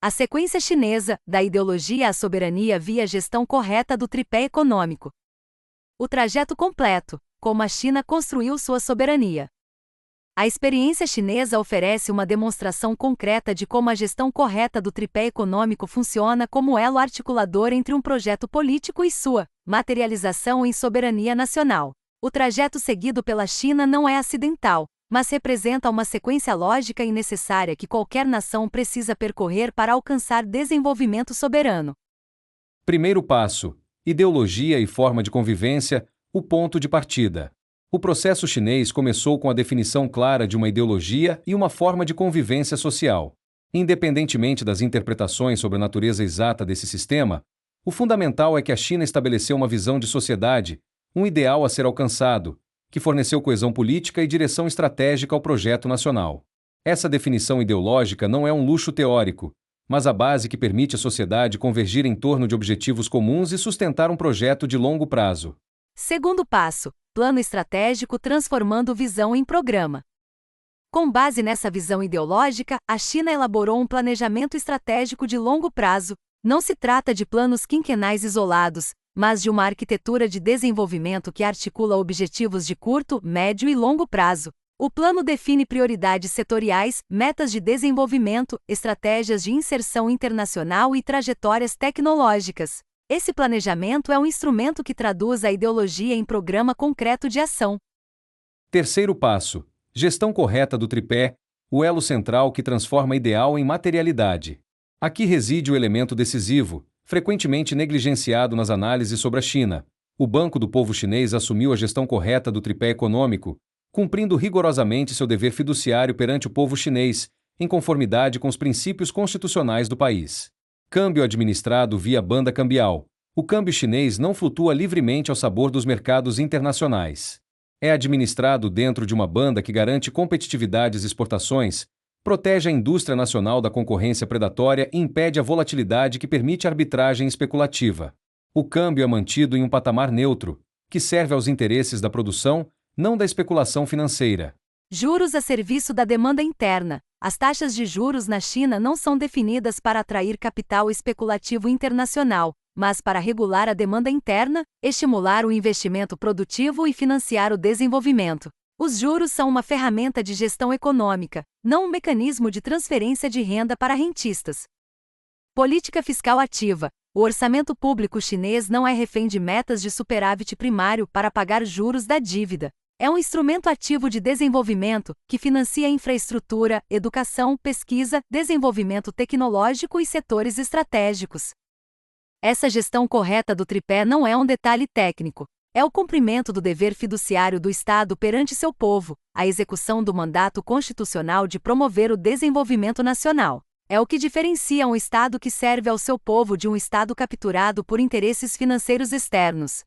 A sequência chinesa, da ideologia à soberania via gestão correta do tripé econômico. O trajeto completo, como a China construiu sua soberania. A experiência chinesa oferece uma demonstração concreta de como a gestão correta do tripé econômico funciona como elo articulador entre um projeto político e sua materialização em soberania nacional. O trajeto seguido pela China não é acidental, mas representa uma sequência lógica e necessária que qualquer nação precisa percorrer para alcançar desenvolvimento soberano. Primeiro passo: ideologia e forma de convivência, o ponto de partida. O processo chinês começou com a definição clara de uma ideologia e uma forma de convivência social. Independentemente das interpretações sobre a natureza exata desse sistema, o fundamental é que a China estabeleceu uma visão de sociedade, um ideal a ser alcançado, que forneceu coesão política e direção estratégica ao projeto nacional. Essa definição ideológica não é um luxo teórico, mas a base que permite à sociedade convergir em torno de objetivos comuns e sustentar um projeto de longo prazo. Segundo passo: plano estratégico transformando visão em programa. Com base nessa visão ideológica, a China elaborou um planejamento estratégico de longo prazo. Não se trata de planos quinquenais isolados, mas de uma arquitetura de desenvolvimento que articula objetivos de curto, médio e longo prazo. O plano define prioridades setoriais, metas de desenvolvimento, estratégias de inserção internacional e trajetórias tecnológicas. Esse planejamento é um instrumento que traduz a ideologia em programa concreto de ação. Terceiro passo: gestão correta do tripé, o elo central que transforma ideal em materialidade. Aqui reside o elemento decisivo, frequentemente negligenciado nas análises sobre a China. O Banco do Povo Chinês assumiu a gestão correta do tripé econômico, cumprindo rigorosamente seu dever fiduciário perante o povo chinês, em conformidade com os princípios constitucionais do país. Câmbio administrado via banda cambial. O câmbio chinês não flutua livremente ao sabor dos mercados internacionais. É administrado dentro de uma banda que garante competitividade às exportações, protege a indústria nacional da concorrência predatória e impede a volatilidade que permite a arbitragem especulativa. O câmbio é mantido em um patamar neutro, que serve aos interesses da produção, não da especulação financeira. Juros a serviço da demanda interna. As taxas de juros na China não são definidas para atrair capital especulativo internacional, mas para regular a demanda interna, estimular o investimento produtivo e financiar o desenvolvimento. Os juros são uma ferramenta de gestão econômica, não um mecanismo de transferência de renda para rentistas. Política fiscal ativa. O orçamento público chinês não é refém de metas de superávit primário para pagar juros da dívida. É um instrumento ativo de desenvolvimento, que financia infraestrutura, educação, pesquisa, desenvolvimento tecnológico e setores estratégicos. Essa gestão correta do tripé não é um detalhe técnico. É o cumprimento do dever fiduciário do Estado perante seu povo, a execução do mandato constitucional de promover o desenvolvimento nacional. É o que diferencia um Estado que serve ao seu povo de um Estado capturado por interesses financeiros externos.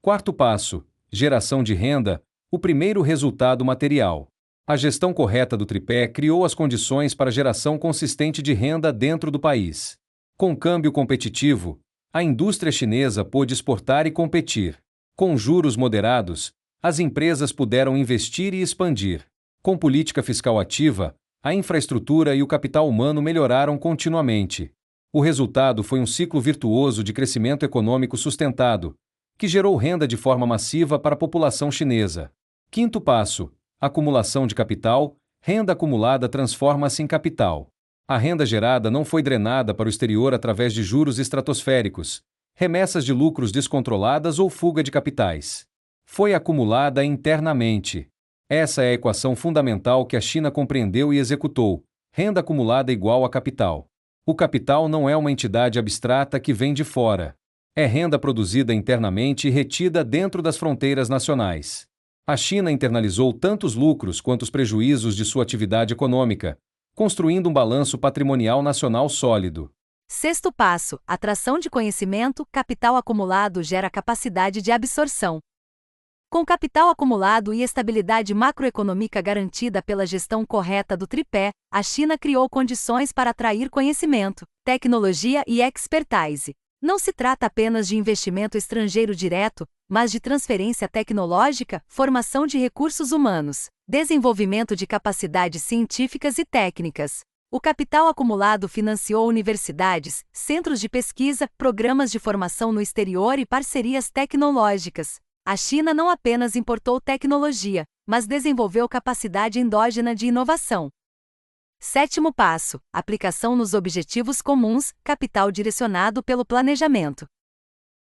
Quarto passo: geração de renda, o primeiro resultado material. A gestão correta do tripé criou as condições para a geração consistente de renda dentro do país. Com câmbio competitivo, a indústria chinesa pôde exportar e competir. Com juros moderados, as empresas puderam investir e expandir. Com política fiscal ativa, a infraestrutura e o capital humano melhoraram continuamente. O resultado foi um ciclo virtuoso de crescimento econômico sustentado, que gerou renda de forma massiva para a população chinesa. Quinto passo: acumulação de capital. Renda acumulada transforma-se em capital. A renda gerada não foi drenada para o exterior através de juros estratosféricos, remessas de lucros descontroladas ou fuga de capitais. Foi acumulada internamente. Essa é a equação fundamental que a China compreendeu e executou: renda acumulada igual a capital. O capital não é uma entidade abstrata que vem de fora. É renda produzida internamente e retida dentro das fronteiras nacionais. A China internalizou tanto os lucros quanto os prejuízos de sua atividade econômica, construindo um balanço patrimonial nacional sólido. Sexto passo: atração de conhecimento. Capital acumulado gera capacidade de absorção. Com capital acumulado e estabilidade macroeconômica garantida pela gestão correta do tripé, a China criou condições para atrair conhecimento, tecnologia e expertise. Não se trata apenas de investimento estrangeiro direto, mas de transferência tecnológica, formação de recursos humanos, desenvolvimento de capacidades científicas e técnicas. O capital acumulado financiou universidades, centros de pesquisa, programas de formação no exterior e parcerias tecnológicas. A China não apenas importou tecnologia, mas desenvolveu capacidade endógena de inovação. Sétimo passo: aplicação nos objetivos comuns, capital direcionado pelo planejamento.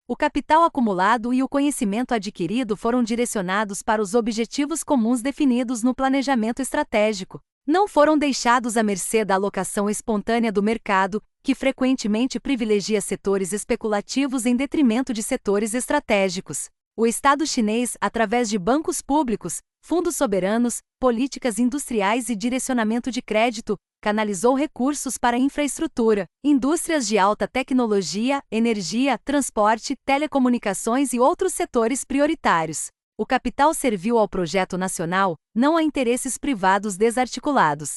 O capital acumulado e o conhecimento adquirido foram direcionados para os objetivos comuns definidos no planejamento estratégico. Não foram deixados à mercê da alocação espontânea do mercado, que frequentemente privilegia setores especulativos em detrimento de setores estratégicos. O Estado chinês, através de bancos públicos, fundos soberanos, políticas industriais e direcionamento de crédito, canalizou recursos para infraestrutura, indústrias de alta tecnologia, energia, transporte, telecomunicações e outros setores prioritários. O capital serviu ao projeto nacional, não a interesses privados desarticulados.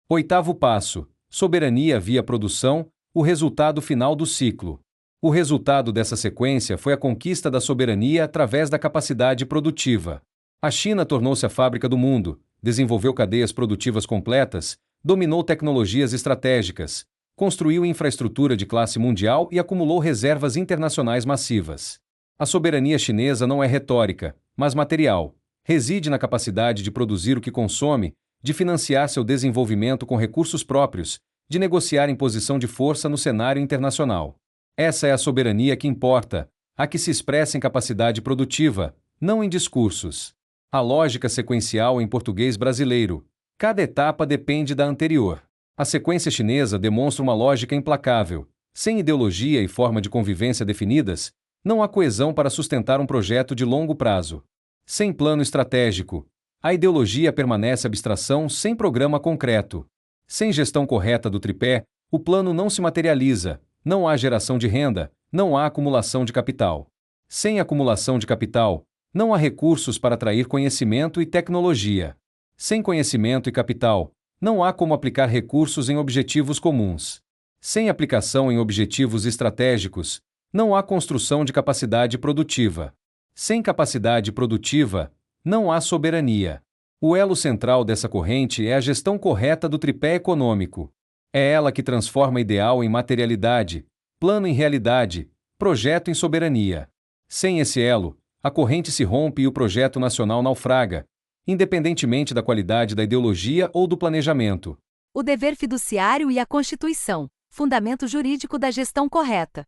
Oitavo passo: soberania via produção, o resultado final do ciclo. O resultado dessa sequência foi a conquista da soberania através da capacidade produtiva. A China tornou-se a fábrica do mundo, desenvolveu cadeias produtivas completas, dominou tecnologias estratégicas, construiu infraestrutura de classe mundial e acumulou reservas internacionais massivas. A soberania chinesa não é retórica, mas material. Reside na capacidade de produzir o que consome, de financiar seu desenvolvimento com recursos próprios, de negociar em posição de força no cenário internacional. Essa é a soberania que importa, a que se expressa em capacidade produtiva, não em discursos. A lógica sequencial em português brasileiro. Cada etapa depende da anterior. A sequência chinesa demonstra uma lógica implacável. Sem ideologia e forma de convivência definidas, não há coesão para sustentar um projeto de longo prazo. Sem plano estratégico, a ideologia permanece abstração sem programa concreto. Sem gestão correta do tripé, o plano não se materializa, não há geração de renda, não há acumulação de capital. Sem acumulação de capital, não há recursos para atrair conhecimento e tecnologia. Sem conhecimento e capital, não há como aplicar recursos em objetivos comuns. Sem aplicação em objetivos estratégicos, não há construção de capacidade produtiva. Sem capacidade produtiva, não há soberania. O elo central dessa corrente é a gestão correta do tripé econômico. É ela que transforma ideal em materialidade, plano em realidade, projeto em soberania. Sem esse elo, a corrente se rompe e o projeto nacional naufraga, independentemente da qualidade da ideologia ou do planejamento. O dever fiduciário e a Constituição, fundamento jurídico da gestão correta.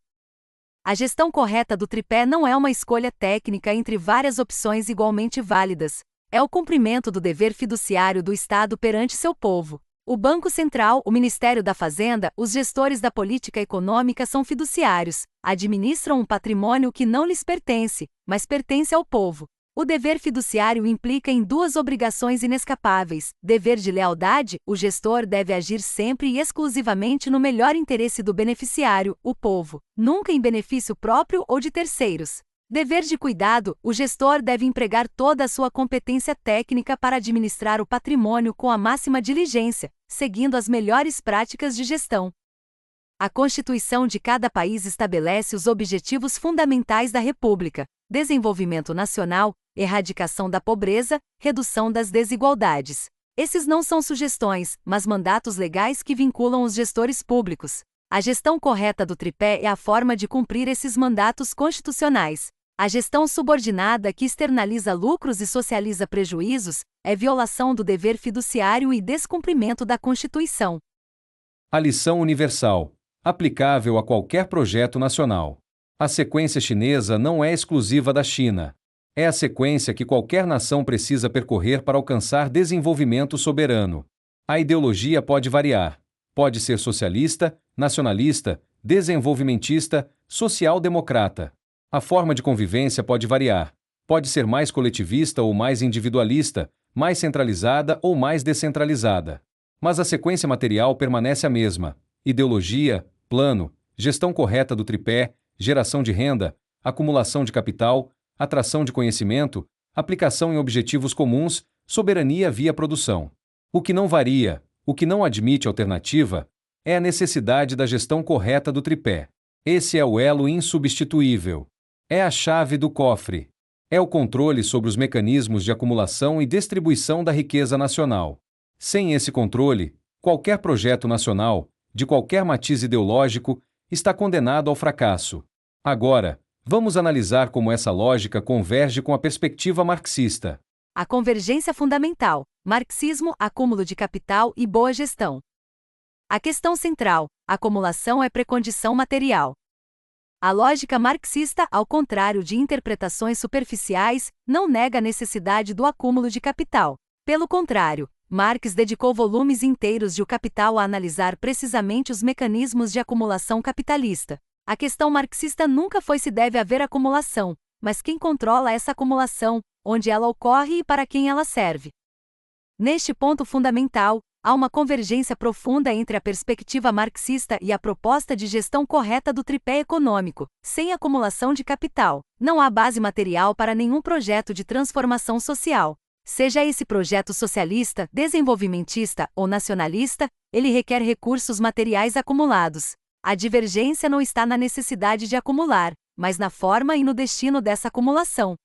A gestão correta do tripé não é uma escolha técnica entre várias opções igualmente válidas. É o cumprimento do dever fiduciário do Estado perante seu povo. O Banco Central, o Ministério da Fazenda, os gestores da política econômica são fiduciários, administram um patrimônio que não lhes pertence, mas pertence ao povo. O dever fiduciário implica em duas obrigações inescapáveis. Dever de lealdade: o gestor deve agir sempre e exclusivamente no melhor interesse do beneficiário, o povo, nunca em benefício próprio ou de terceiros. Dever de cuidado: o gestor deve empregar toda a sua competência técnica para administrar o patrimônio com a máxima diligência, seguindo as melhores práticas de gestão. A Constituição de cada país estabelece os objetivos fundamentais da República: desenvolvimento nacional, erradicação da pobreza, redução das desigualdades. Esses não são sugestões, mas mandatos legais que vinculam os gestores públicos. A gestão correta do tripé é a forma de cumprir esses mandatos constitucionais. A gestão subordinada que externaliza lucros e socializa prejuízos é violação do dever fiduciário e descumprimento da Constituição. A lição universal, aplicável a qualquer projeto nacional. A sequência chinesa não é exclusiva da China. É a sequência que qualquer nação precisa percorrer para alcançar desenvolvimento soberano. A ideologia pode variar. Pode ser socialista, nacionalista, desenvolvimentista, social-democrata. A forma de convivência pode variar. Pode ser mais coletivista ou mais individualista, mais centralizada ou mais descentralizada. Mas a sequência material permanece a mesma: ideologia, plano, gestão correta do tripé, geração de renda, acumulação de capital, atração de conhecimento, aplicação em objetivos comuns, soberania via produção. O que não varia, o que não admite alternativa, é a necessidade da gestão correta do tripé. Esse é o elo insubstituível. É a chave do cofre. É o controle sobre os mecanismos de acumulação e distribuição da riqueza nacional. Sem esse controle, Qualquer projeto nacional, de qualquer matiz ideológico, está condenado ao fracasso. Agora, vamos analisar como essa lógica converge com a perspectiva marxista. A convergência fundamental: marxismo, acúmulo de capital e boa gestão. A questão central: acumulação é precondição material. A lógica marxista, ao contrário de interpretações superficiais, não nega a necessidade do acúmulo de capital. Pelo contrário, Marx dedicou volumes inteiros de O Capital a analisar precisamente os mecanismos de acumulação capitalista. A questão marxista nunca foi se deve haver acumulação, mas quem controla essa acumulação, onde ela ocorre e para quem ela serve. Neste ponto fundamental, há uma convergência profunda entre a perspectiva marxista e a proposta de gestão correta do tripé econômico. Sem acumulação de capital, não há base material para nenhum projeto de transformação social. Seja esse projeto socialista, desenvolvimentista ou nacionalista, ele requer recursos materiais acumulados. A divergência não está na necessidade de acumular, mas na forma e no destino dessa acumulação.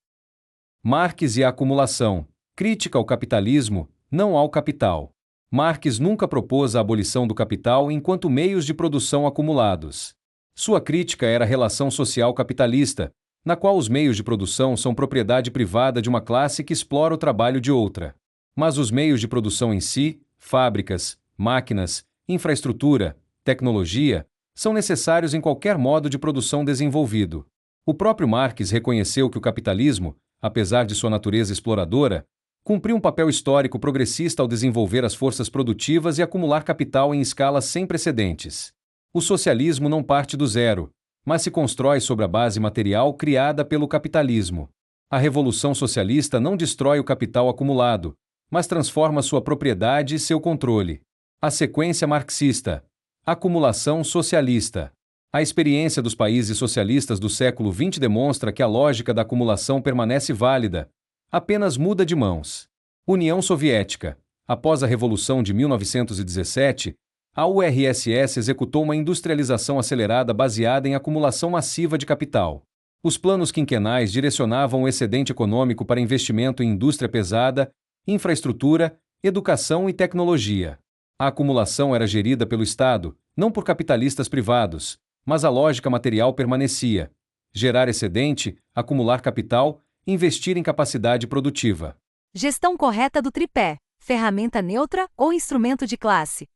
Marx e a acumulação. Crítica ao capitalismo, não ao capital. Marx nunca propôs a abolição do capital enquanto meios de produção acumulados. Sua crítica era a relação social capitalista, na qual os meios de produção são propriedade privada de uma classe que explora o trabalho de outra. Mas os meios de produção em si, fábricas, máquinas, infraestrutura, tecnologia, são necessários em qualquer modo de produção desenvolvido. O próprio Marx reconheceu que o capitalismo, apesar de sua natureza exploradora, cumpriu um papel histórico progressista ao desenvolver as forças produtivas e acumular capital em escalas sem precedentes. O socialismo não parte do zero, mas se constrói sobre a base material criada pelo capitalismo. A Revolução Socialista não destrói o capital acumulado, mas transforma sua propriedade e seu controle. A sequência marxista. Acumulação socialista. A experiência dos países socialistas do século XX demonstra que a lógica da acumulação permanece válida, apenas muda de mãos. União Soviética. Após a Revolução de 1917, a URSS executou uma industrialização acelerada baseada em acumulação massiva de capital. Os planos quinquenais direcionavam o excedente econômico para investimento em indústria pesada, infraestrutura, educação e tecnologia. A acumulação era gerida pelo Estado, não por capitalistas privados, mas a lógica material permanecia: gerar excedente, acumular capital, investir em capacidade produtiva. Gestão correta do tripé: ferramenta neutra ou instrumento de classe.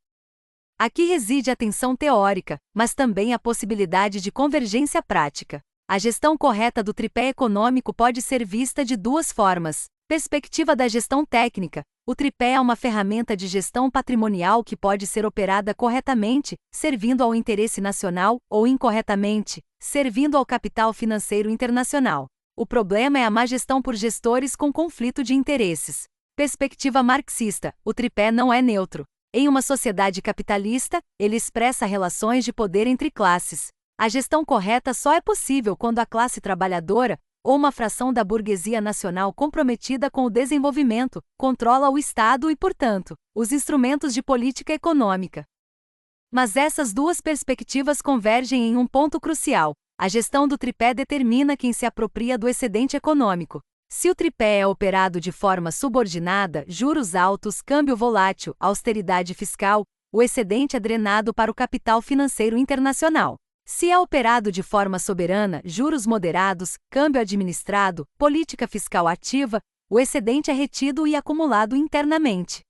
Aqui reside a tensão teórica, mas também a possibilidade de convergência prática. A gestão correta do tripé econômico pode ser vista de duas formas. Perspectiva da gestão técnica: o tripé é uma ferramenta de gestão patrimonial que pode ser operada corretamente, servindo ao interesse nacional, ou incorretamente, servindo ao capital financeiro internacional. O problema é a má gestão por gestores com conflito de interesses. Perspectiva marxista: o tripé não é neutro. Em uma sociedade capitalista, ele expressa relações de poder entre classes. A gestão correta só é possível quando a classe trabalhadora, ou uma fração da burguesia nacional comprometida com o desenvolvimento, controla o Estado e, portanto, os instrumentos de política econômica. Mas essas duas perspectivas convergem em um ponto crucial: a gestão do tripé determina quem se apropria do excedente econômico. Se o tripé é operado de forma subordinada, juros altos, câmbio volátil, austeridade fiscal, o excedente é drenado para o capital financeiro internacional. Se é operado de forma soberana, juros moderados, câmbio administrado, política fiscal ativa, o excedente é retido e acumulado internamente.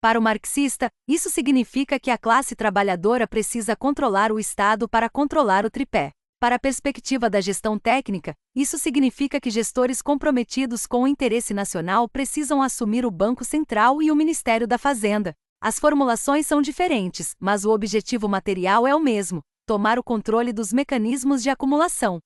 Para o marxista, isso significa que a classe trabalhadora precisa controlar o Estado para controlar o tripé. Para a perspectiva da gestão técnica, isso significa que gestores comprometidos com o interesse nacional precisam assumir o Banco Central e o Ministério da Fazenda. As formulações são diferentes, mas o objetivo material é o mesmo: tomar o controle dos mecanismos de acumulação.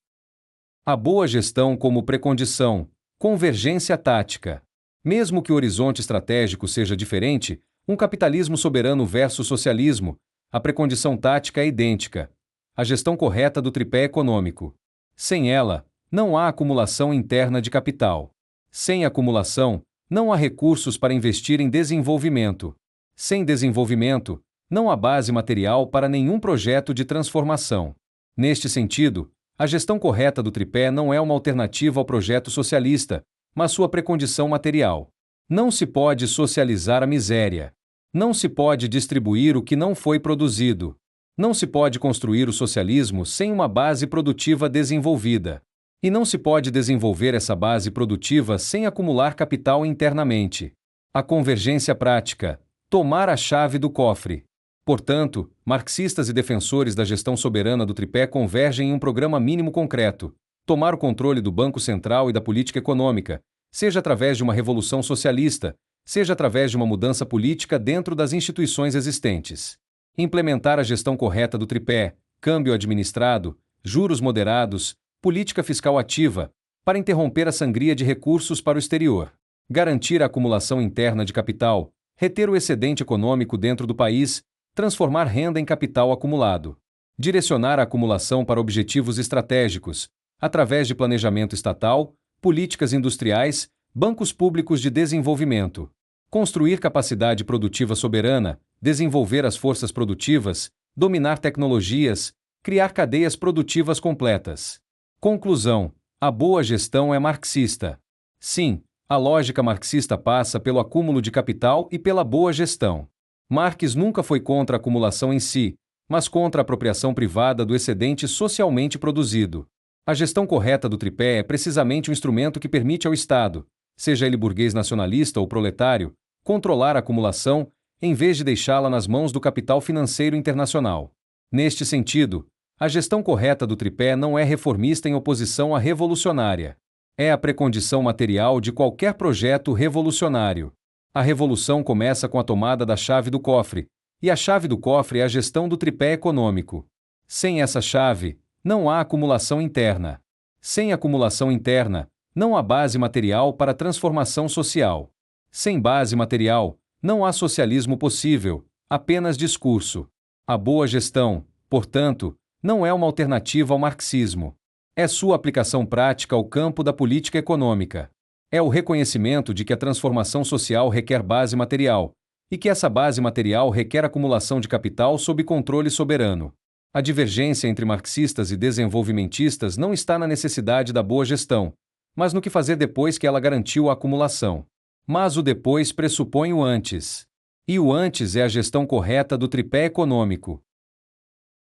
A boa gestão como precondição. Convergência tática. Mesmo que o horizonte estratégico seja diferente, um capitalismo soberano versus socialismo, a precondição tática é idêntica: a gestão correta do tripé econômico. Sem ela, não há acumulação interna de capital. Sem acumulação, não há recursos para investir em desenvolvimento. Sem desenvolvimento, não há base material para nenhum projeto de transformação. Neste sentido, a gestão correta do tripé não é uma alternativa ao projeto socialista, mas sua precondição material. Não se pode socializar a miséria. Não se pode distribuir o que não foi produzido. Não se pode construir o socialismo sem uma base produtiva desenvolvida. E não se pode desenvolver essa base produtiva sem acumular capital internamente. A convergência prática. Tomar a chave do cofre. Portanto, marxistas e defensores da gestão soberana do tripé convergem em um programa mínimo concreto: tomar o controle do Banco Central e da política econômica, seja através de uma revolução socialista, seja através de uma mudança política dentro das instituições existentes. Implementar a gestão correta do tripé, câmbio administrado, juros moderados, política fiscal ativa, para interromper a sangria de recursos para o exterior. Garantir a acumulação interna de capital, reter o excedente econômico dentro do país, transformar renda em capital acumulado. Direcionar a acumulação para objetivos estratégicos, através de planejamento estatal, políticas industriais, bancos públicos de desenvolvimento. Construir capacidade produtiva soberana, desenvolver as forças produtivas, dominar tecnologias, criar cadeias produtivas completas. Conclusão: a boa gestão é marxista. Sim, a lógica marxista passa pelo acúmulo de capital e pela boa gestão. Marx nunca foi contra a acumulação em si, mas contra a apropriação privada do excedente socialmente produzido. A gestão correta do tripé é precisamente o instrumento que permite ao Estado, seja ele burguês nacionalista ou proletário, controlar a acumulação, em vez de deixá-la nas mãos do capital financeiro internacional. Neste sentido, a gestão correta do tripé não é reformista em oposição à revolucionária. É a precondição material de qualquer projeto revolucionário. A revolução começa com a tomada da chave do cofre, e a chave do cofre é a gestão do tripé econômico. Sem essa chave, não há acumulação interna. Sem acumulação interna, não há base material para a transformação social. Sem base material, não há socialismo possível, apenas discurso. A boa gestão, portanto, não é uma alternativa ao marxismo. É sua aplicação prática ao campo da política econômica. É o reconhecimento de que a transformação social requer base material, e que essa base material requer acumulação de capital sob controle soberano. A divergência entre marxistas e desenvolvimentistas não está na necessidade da boa gestão, mas no que fazer depois que ela garantiu a acumulação. Mas o depois pressupõe o antes. E o antes é a gestão correta do tripé econômico.